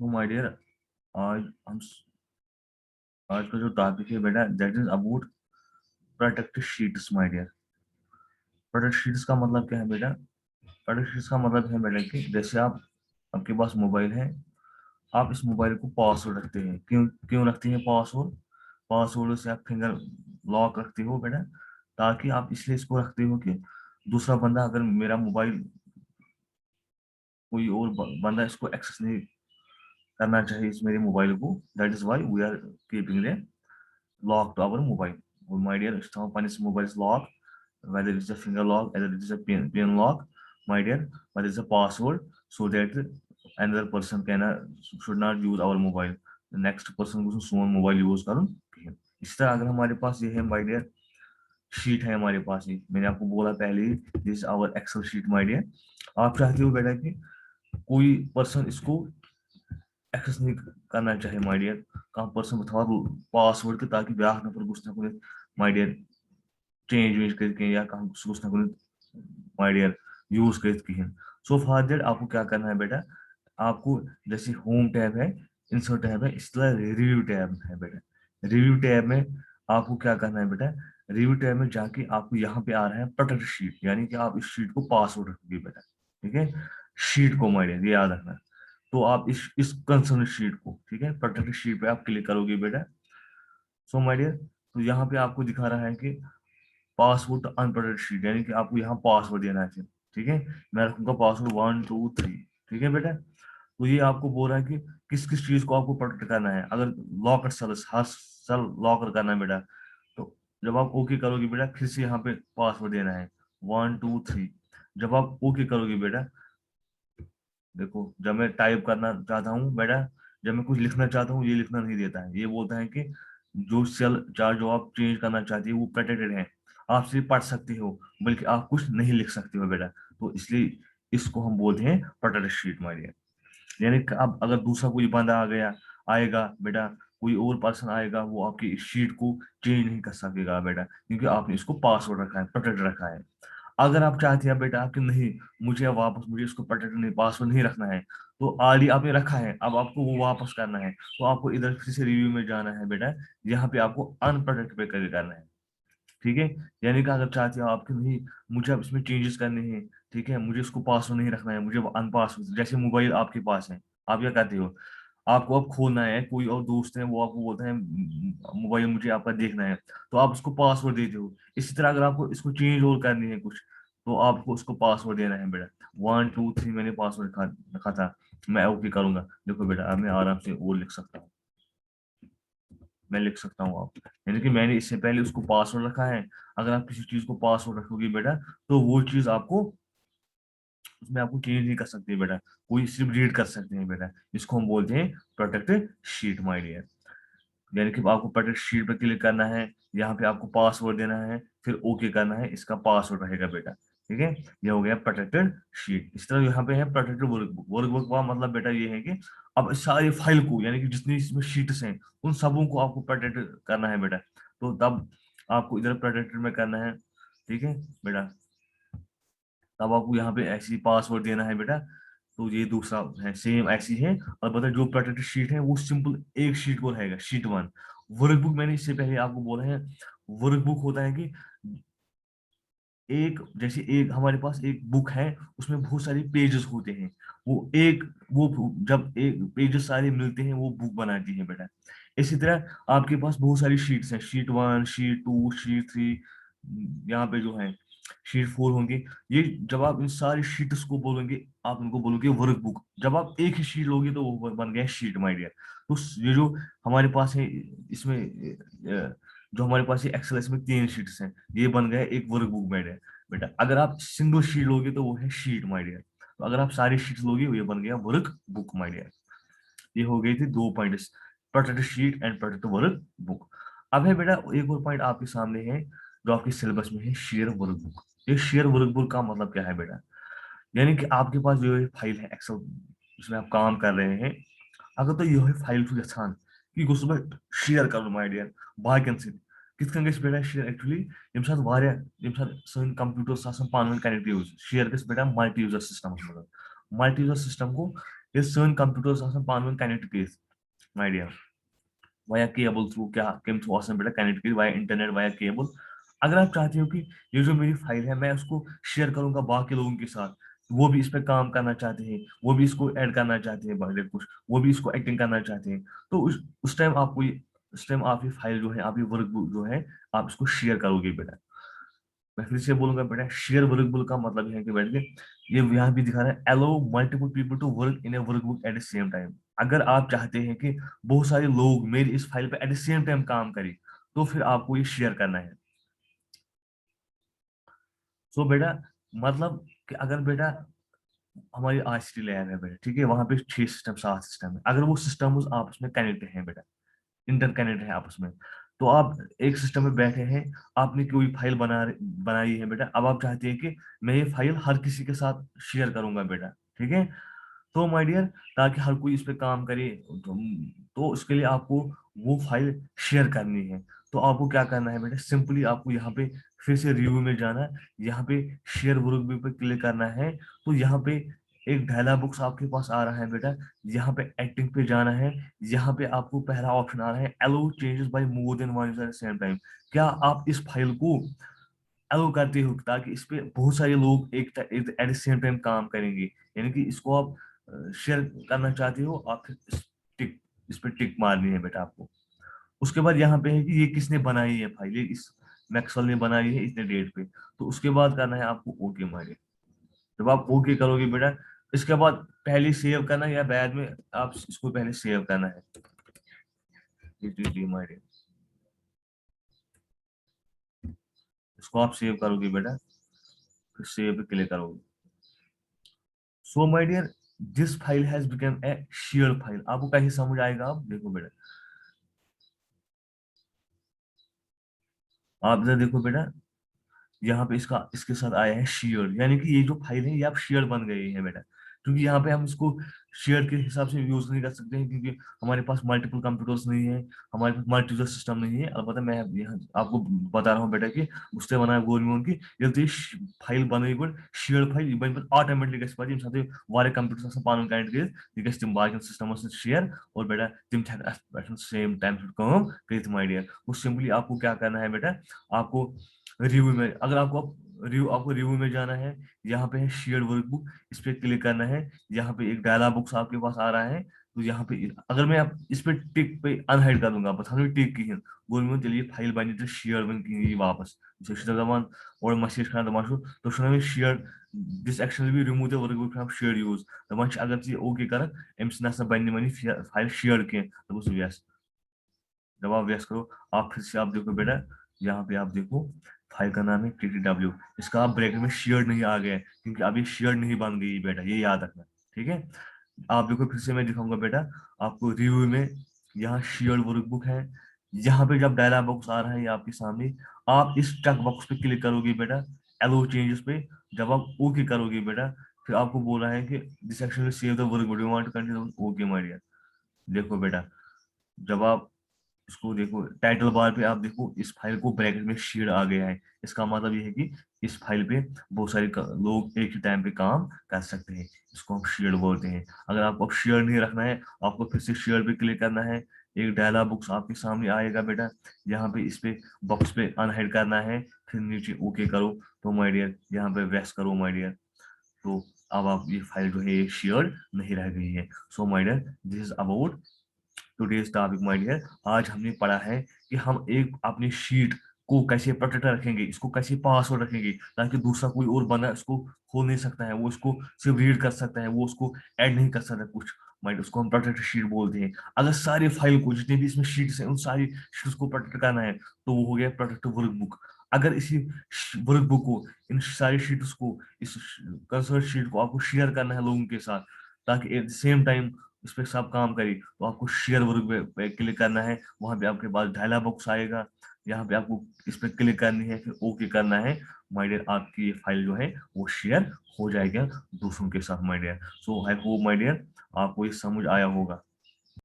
तो my dear, आज हम आज का जो टॉपिक है बेटा, that is about protected sheets my dear. Protected sheets का मतलब क्या है बेटा? प्रोटेक्टेड शीट्स का मतलब है बेटा कि जैसे आपके पास मोबाइल है, आप इस मोबाइल को पासवर्ड रखते हैं। क्यों क्यों रखते हैं पासवर्ड? पासवर्ड से आप फिंगर लॉक रखते हो बेटा, ताकि आप इसलिए इसको रखते हो कि दूसरा बंदा, अगर मेरा मोबाइल कोई और बंदा इसको एक्सेस नहीं करना चाहिए इस मेरे मोबाइल को, that is why we are keeping the lock to our mobile. Well, my dear, Stefan is mobile is locked, whether it's a finger lock, whether it is a pin lock, my dear, whether it's a password, so that another person should not use our mobile. The next person को सोन mobile use करूँ। इस तरह अगर हमारे पास ये है my dear, sheet है हमारे पास, ये मैंने आपको बोला पहले ही, this our Excel sheet my dear. आप चाहते हो बेटा कि कोई पर्सन इसको एक्सेस नहीं करना चाहिए माय डियर, कहाँ पर्सन थोड़ा पासवर्ड के, ताकि ब्याह नफर कुछ ना कुछ माय डियर चेंज वेंज करके या कहाँ कुछ ना कुछ माय डियर यूज करके। सो फॉर दैट आपको क्या करना है बेटा? आपको जैसे होम टैब है, इंसर्ट टैब है, इस तरह रिव्यू टैब है बेटा। रिव्यू टैब में आपको क्या करना है बेटा? रिव्यू टैब में जाके आपको यहाँ पे आ रहा है प्रोटेक्ट शीट, यानी कि आप इस शीट को पासवर्ड रखोगे बेटा। ठीक है, शीट को माय डियर ये याद रखना। तो आप इस कंसर्न शीट को, ठीक है, प्रोटेक्टेड शीट पे आप क्लिक करोगे बेटा। सो माय डियर, तो यहाँ पे आपको दिखा रहा है कि पासवर्ड अनप्रोटेक्टेड शीट, यानी कि आपको यहाँ पासवर्ड देना है सिर्फ। ठीक है, मैं रखूंगा पासवर्ड 1 2 3। ठीक है बेटा, तो ये आपको बोल रहा है कि किस किस चीज को आपको प्रोटेक्ट करना है। अगर लॉकर सेल, हर सेल लॉकर करना है बेटा, तो जब आप ओके करोगे बेटा, फिर से यहाँ पे पासवर्ड देना है 1 2 3। जब आप ओके करोगे बेटा, देखो जब मैं टाइप करना चाहता हूँ बेटा, जब मैं कुछ लिखना चाहता हूँ, ये लिखना नहीं देता है। ये बोलता है कि जो सेल चार्ट जो आप चेंज करना चाहते हो वो प्रोटेक्टेड है, आप सिर्फ पढ़ सकते हो, बल्कि आप कुछ नहीं लिख सकते हो बेटा। तो इसलिए इसको हम बोलते हैं प्रोटेक्टेड शीट मारिए। यानी कि अब अगर दूसरा कोई बंदा आ गया, आएगा बेटा, कोई और पर्सन आएगा, वो आपकी इस शीट को चेंज नहीं कर सकेगा बेटा, क्योंकि आपने इसको पासवर्ड रखा है, प्रोटेक्ट रखा है। अगर आप चाहते हैं बेटा आपके नहीं, मुझे इसको प्रोटेक्ट नहीं, पासवर्ड नहीं रखना है, तो ऑलरेडी आपने रखा है, अब आपको वो वापस करना है, तो आपको इधर फिर से रिव्यू में जाना है बेटा। यहाँ पे आपको अनप्रोटेक्ट पे करना है। ठीक है, यानी कि अगर चाहते हो आपके नहीं, मुझे अब इसमें चेंजेस करने हैं, ठीक है, मुझे इसको पासवर्ड नहीं रखना है, मुझे अनपासवर्ड, जैसे मोबाइल आपके पास है, आप क्या करते हो? आपको अब खोलना है, कोई और दोस्त है वो आपको बोलता है मोबाइल मुझे आपका देखना है, तो आप उसको पासवर्ड देते हो। इसी तरह अगर आपको इसको चेंज और करनी है कुछ, तो आपको उसको पासवर्ड देना है बेटा। 1 2 3 मैंने पासवर्ड रखा था, मैं ओके करूंगा। देखो बेटा, अब मैं आराम से और लिख सकता हूँ, मैं लिख सकता हूँ आप, यानी कि मैंने इससे पहले उसको पासवर्ड रखा है। अगर आप किसी चीज को पासवर्ड रखोगे बेटा, तो वो चीज आपको, उसमें आपको चेंज नहीं कर सकते बेटा, कोई सिर्फ रीड कर सकते हैं बेटा। इसको हम बोलते हैं प्रोटेक्टेड शीट माय डियर। यानी कि आपको प्रोटेक्ट शीट पर क्लिक करना है, यहाँ पे आपको पासवर्ड देना है, फिर ओके करना है, इसका पासवर्ड रहेगा बेटा। ठीक है, ये हो गया प्रोटेक्टेड शीट। इस तरह यहाँ पे है प्रोटेक्टेड वर्कबुक। वर्कबुक का मतलब बेटा ये है कि अब सारी फाइल को, यानी कि जितनी इसमें शीट्स हैं, उन सबों को आपको प्रोटेक्ट करना है बेटा। तो तब आपको इधर प्रोटेक्टेड में करना है। ठीक है बेटा, तब आपको यहाँ पे ऐसी पासवर्ड देना है बेटा। तो ये दूसरा है, सेम ऐसी है। और बता, जो प्रोटेक्टेड शीट है वो सिंपल एक शीट को रहेगा, शीट 1। वर्कबुक मैंने इससे पहले आपको बोला है, वर्कबुक होता है कि एक, जैसे एक हमारे पास एक बुक है, उसमें बहुत सारे पेजेस होते हैं, वो एक, वो जब एक पेजेस सारे मिलते हैं वो बुक बनाती है बेटा। इसी तरह आपके पास बहुत सारी शीट्स हैं, शीट 1 शीट 2 शीट 3, यहाँ पे जो है शीट 4 होंगे। ये जब आप इन सारी शीट्स को बोलोगे, आप उनको बोलोगे वर्क बुक। जब आप एक ही शीट लोगे तो वो बन गया शीट माय डियर। तो ये जो हमारे पास है, इसमें जो हमारे पास ये एक्सेल, इसमें 3 शीट्स हैं, ये बन गया एक वर्क बुक माय डियर बेटा। अगर आप सिंगल शीट लोगे तो वो है शीट माय डियर, तो अगर आप सारी शीट्स लोगे वो ये बन गया वर्क बुक माय डियर। ये हो गई थी 2 points, protect sheet and protect work book. अब है बेटा एक और पॉइंट आपके सामने है, जो आपके सिलेबस में है, शेयर वर्क बुक। ये शेयर वर्क बुक का मतलब क्या है बेटा? यानी कि आपके पास जो ये फाइल है एक्सेल, जिसमें आप काम कर रहे हैं, अगर तो ये फाइल छू गसान कि गोस बह शेयर कर माय डियर बाकियन सत। कित कन गस बेटा शेयर एक्चुअली, यम साथ वारिया, यम साथ सन कंप्यूटर्स आसान पान वन कनेक्ट यूज, शेयर गस बेटा multi user system multi user system को ये सन कंप्यूटर्स आसान पान में कनेक्ट किए my dear via cable through, क्या केम थ्रू आसान बेटा कनेक्ट किए वाया इंटरनेट वाया केबल। अगर आप चाहते हो कि ये जो मेरी फाइल है मैं उसको शेयर करूंगा बाकी लोगों के साथ, वो भी इस पे काम करना चाहते हैं, वो भी इसको ऐड करना चाहते हैं बड़े कुछ, वो भी इसको एक्टिंग करना चाहते हैं, तो उस टाइम आपको उस टाइम आप ये फाइल जो है, आप ये वर्क जो है, आप इसको शेयर करोगे बेटा। मैं फिर से बोलूंगा बेटा, शेयर वर्कबुक का मतलब है कि बैठ के ये यहाँ भी दिखा रहा है, allow multiple people to work in a workbook at the same time. अगर आप चाहते हैं कि बहुत सारे लोग मेरी इस फाइल पे एट द सेम टाइम काम करें, तो फिर आपको ये शेयर करना है। सो बेटा, मतलब कि अगर बेटा हमारी आईसीटी लैब है बेटा, ठीक है, वहां पे 6 सिस्टम 7 सिस्टम है, अगर वो सिस्टम आपस में कनेक्ट है बेटा, इंटरकनेक्ट है आपस में, तो आप एक सिस्टम में बैठे हैं, आपने कोई फाइल बनाई है बेटा, अब आप चाहते हैं कि मैं ये फाइल हर किसी के साथ शेयर करूंगा बेटा, ठीक है, तो माय डियर, ताकि हर कोई इस पे काम करे, तो उसके लिए आपको वो फाइल शेयर करनी है। तो आपको क्या करना है बेटा, सिंपली आपको यहाँ पे फिर से रिव्यू में जाना है, यहाँ पे शेयर वर्कबुक पे क्लिक करना है, तो यहाँ पे एक डायलॉग बॉक्स आपके पास आ रहा है बेटा, यहाँ पे एक्टिंग पे जाना है, यहाँ पे आपको पहला ऑप्शन आ रहा है allow changes by more than one user at same time. क्या आप इस फाइल को अलो करते हो ताकि इस पे बहुत सारे लोग एक एट द सेम टाइम काम करेंगे, यानी कि इसको आप शेयर करना चाहते हो, आप फिर इस पे टिक मारनी है बेटा आपको। उसके बाद यहाँ पे है कि ये किसने बनाई है फाइल, ये इस मैक्सवेल ने बनाई है इतने डेट पे, तो उसके बाद करना है आपको ओके मारिए। जब आप ओके करोगे बेटा, इसके बाद पहले सेव करना है या बाद में आप इसको पहले सेव करना है, मारिए, इसको आप सेव करोगे बेटा, फिर सेव पे क्लिक करोगे। So my dear, this file has become a share file. आपको कहीं समझ आएगा, आप देखो बेटा, आप इधर देखो बेटा, यहाँ पे इसका इसके साथ आया है शेयर, यानी कि ये जो फाइल है ये आप शेयर बन गए हैं बेटा, क्योंकि यहाँ पे हम इसको शेयर के हिसाब से यूज नहीं कर सकते हैं, क्योंकि हमारे पास मल्टीपल कंप्यूटर्स नहीं है, हमारे पास मल्टी यूजर सिस्टम नहीं है। अलबत्ता मैं यहाँ आपको बता रहा हूँ बेटा कि उससे बना गोल की ये फाइल बन शेयर फाइल बन ऑटोमेटिकली गैस पाती वारे कंप्यूटर्स पान कनेक्ट कर ये बाकी सिस्टम शेयर, और बेटा तुम सेम टाइम काम कर माय डियर। वो सिंपली आपको क्या करना है बेटा, आपको रिव्यू में, अगर आपको रिव्यू में जाना है, यहाँ पे है शेयर वर्कबुक, इस पे क्लिक करना है, यहाँ पे एक डायलॉग बॉक्स आपके पास आ रहा है, तो यहाँ पे अगर मैं आप इस पे टिक पे अनहाइड कर दूंगा बस हमें टिक की गोल में चलिए फाइल बनी तो शेयर बन की वापस दमान और मैसेज खाना दमान तो शुरू शेयर दिस एक्शन भी remove the workbook from share use दमान अगर ये ओके कर अम्स ना बन मनी फाइल शेयर के दबस यस। जब आप व्यस्त करो, आप फिर से आप देखो बेटा, यहाँ पे आप देखो फाइल का नाम है TTW, इसका आप ब्रैकेट में शेयर नहीं आ गया है, क्योंकि अभी शेयर नहीं बन गई बेटा, ये याद रखना, ठीक है। आप देखो फिर से मैं दिखाऊंगा बेटा आपको रिव्यू में, यहाँ शेयर वर्कबुक है, यहाँ पे जब डायलॉग बॉक्स आ रहा है ये आपके सामने, आप इस चेक बॉक्स पे क्लिक करोगे बेटा, एलो चेंजेस पे, जब आप ओके करोगे बेटा, फिर आपको बोल रहा है कि this action save the workbook you want to continue okay my dear. देखो बेटा, जब आप इसको देखो टाइटल बार पे आप देखो इस फाइल को ब्रैकेट में शेयर आ गया है, इसका मतलब ये है कि इस फाइल पे बहुत सारे लोग एक ही टाइम पे काम कर सकते हैं, इसको हम शेयर बोलते हैं। अगर आपको शेयर नहीं रखना है, आपको फिर से शेयर पे क्लिक करना है, एक डायलॉग बॉक्स आपके सामने आएगा बेटा, यहाँ पे इस पे बॉक्स पे अनहाइड करना है, फिर नीचे ओके करो, तो माय डियर यहाँ पे वेस्ट करो माय डियर, तो अब आप ये फाइल जो है शेयर नहीं रह गई है। So my dear, this is about today's topic my dear. आज हमने पढ़ा है कि हम एक अपनी शीट को कैसे प्रोटेक्ट रखेंगे, इसको कैसे पासवर्ड रखेंगे, ताकि दूसरा कोई और बंदा इसको खोल नहीं सकता है, वो इसको सिर्फ रीड कर सकता है, वो उसको ऐड नहीं कर सकता कुछ माइंड, उसको हम प्रोटेक्ट शीट बोलते हैं। अगर सारे फाइल को जितने भी इसमें शीट्स हैं उन सारी शीट्स को प्रोटेक्ट करना है, तो वो हो गया प्रोटेक्ट वर्कबुक। अगर इसी वर्कबुक को, इन सारी शीट्स को, इस कंसर्ट शीट को आपको शेयर करना है लोगों के साथ, ताकि एट द सेम टाइम इस पे सब काम करे, तो आपको शेयर वर्क पे क्लिक करना है, वहां पे आपके पास डायलॉग बॉक्स आएगा, यहाँ पे आपको इस पे क्लिक करनी है, फिर ओके करना है माय डियर, आपकी ये फाइल जो है वो शेयर हो जाएगा दूसरों के साथ my dear. So I hope my dear आपको ये समझ आया होगा।